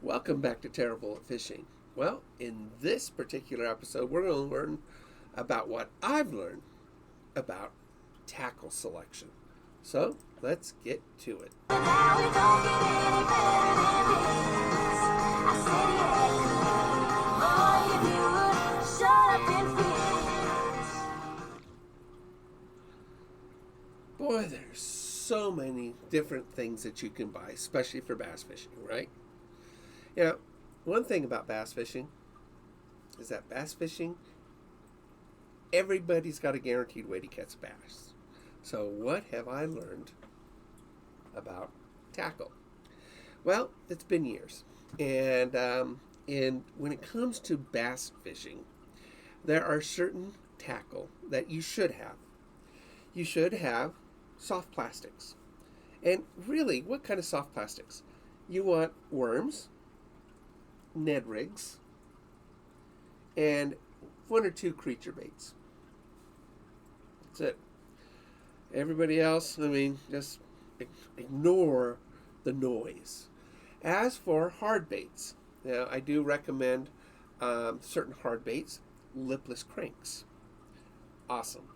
Welcome back to Terrible at Fishing. Well, in this particular episode, we're going to learn about what I've learned about tackle selection. So, let's get to it. Boy, there's so many different things that you can buy, especially for bass fishing, right? You know, one thing about bass fishing is that bass fishing, everybody's got a guaranteed way to catch bass. So what have I learned about tackle? Well, it's been years. And when it comes to bass fishing, there are certain tackle that you should have. You should have soft plastics. And really, what kind of soft plastics? You want worms, Ned rigs, and one or two creature baits. That's it. Everybody else, just ignore the noise. As for hard baits, now I do recommend certain hard baits, lipless cranks. Awesome.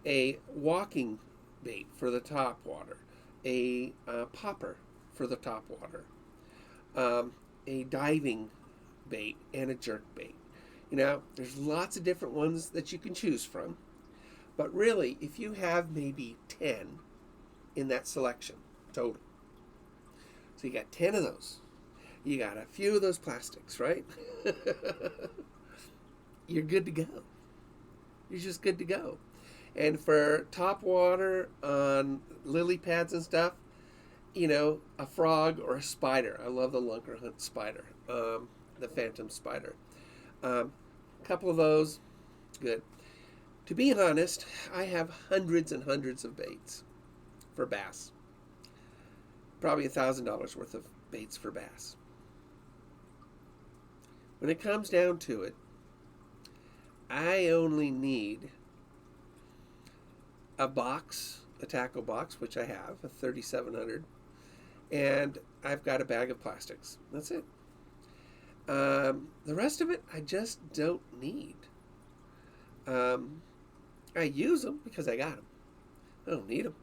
A walking bait for the top water, a popper for the top water, a diving bait, and a jerk bait. There's lots of different ones that you can choose from, but really, if you have maybe 10 in that selection total, so you got 10 of those, you got a few of those plastics, right? You're good to go. You're just good to go. And for top water on lily pads and stuff, a frog or a spider. I love the lunker hunt spider, the phantom spider. A couple of those, good. To be honest, I have hundreds and hundreds of baits for bass. Probably $1,000 worth of baits for bass. When it comes down to it, I only need a tackle box, which I have, a 3700, and I've got a bag of plastics. That's it. The rest of it, I just don't need. I use them because I got them. I don't need them.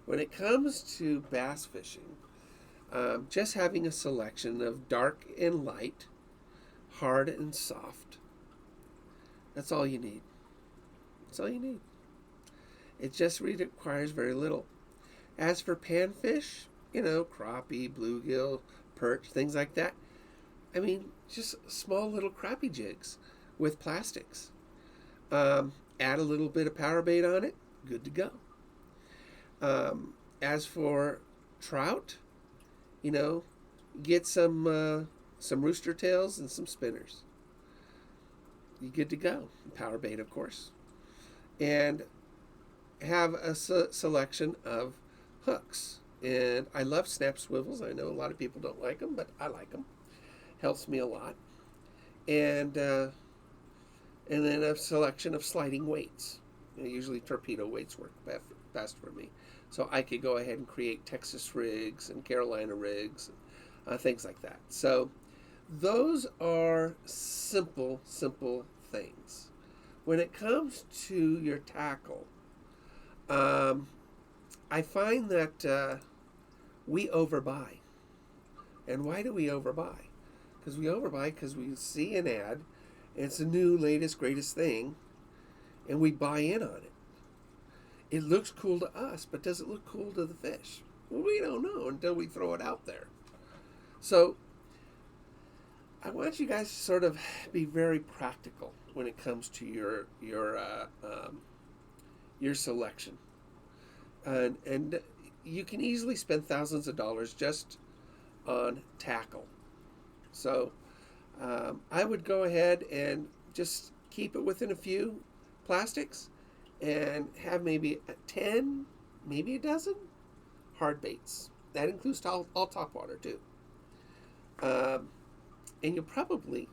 When it comes to bass fishing, just having a selection of dark and light, hard and soft, that's all you need. That's all you need. It just requires very little. As for panfish, crappie, bluegill, perch, things like that, just small little crappie jigs with plastics. Add a little bit of power bait on it, good to go. As for trout, get some rooster tails and some spinners. You're good to go. Power bait, of course. And have a selection of hooks. And I love snap swivels. I know a lot of people don't like them, but I like them. Helps me a lot. And then a selection of sliding weights. Usually torpedo weights work best for me. So I could go ahead and create Texas rigs and Carolina rigs, things like that. So those are simple things. When it comes to your tackle, I find that we overbuy. And why do we overbuy? Because we overbuy because we see an ad, and it's the new, latest, greatest thing, and we buy in on it. It looks cool to us, but does it look cool to the fish? Well, we don't know until we throw it out there. So I want you guys to sort of be very practical when it comes to your selection. And you can easily spend thousands of dollars just on tackle. So I would go ahead and just keep it within a few plastics and have maybe 10, maybe a dozen hard baits. That includes all top water too. And you'll probably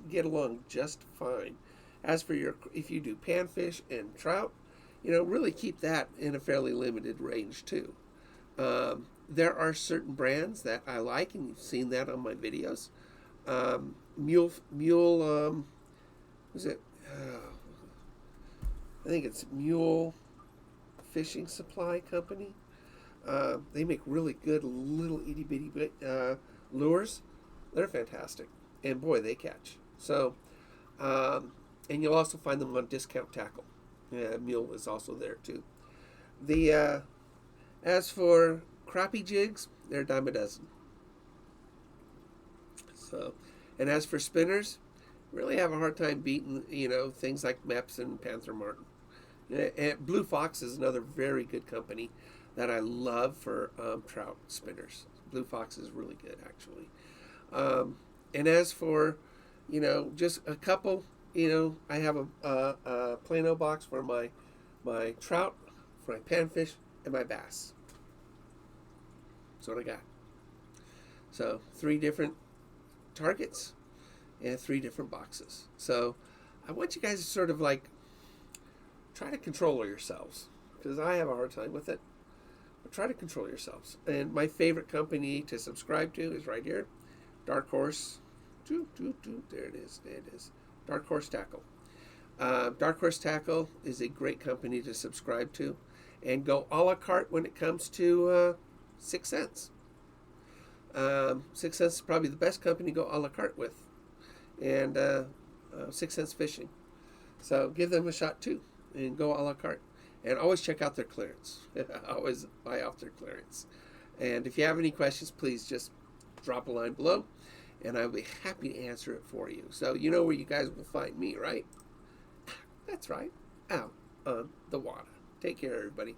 get along just fine. As for if you do panfish and trout, really keep that in a fairly limited range too. there are certain brands that I like, and you've seen that on my videos. Mule, was it? I think it's Mule Fishing Supply Company. They make really good little itty bitty lures. They're fantastic, and boy, they catch. So, and you'll also find them on Discount Tackle. Yeah, Mule is also there too. The as for crappie jigs, they're a dime a dozen. So, and as for spinners, really have a hard time beating things like Mepps and Panther Martin. And Blue Fox is another very good company that I love for trout spinners. Blue Fox is really good, actually. And as for, just a couple, I have a Plano box for my trout, for my panfish, and my bass. That's what I got. So 3 different targets and 3 different boxes. So I want you guys to sort of like try to control yourselves, because I have a hard time with it. But try to control yourselves. And my favorite company to subscribe to is right here, Dark Horse. There it is. There it is. Dark Horse Tackle. Dark Horse Tackle is a great company to subscribe to, and go a la carte when it comes to 6 cents. 6 cents is probably the best company to go a la carte with, and 6 cents fishing. So give them a shot too, and go a la carte. And always check out their clearance. Always buy off their clearance. And if you have any questions, please just drop a line below, and I'll be happy to answer it for you. So you know where you guys will find me, right? That's right, out on the water. Take care, everybody.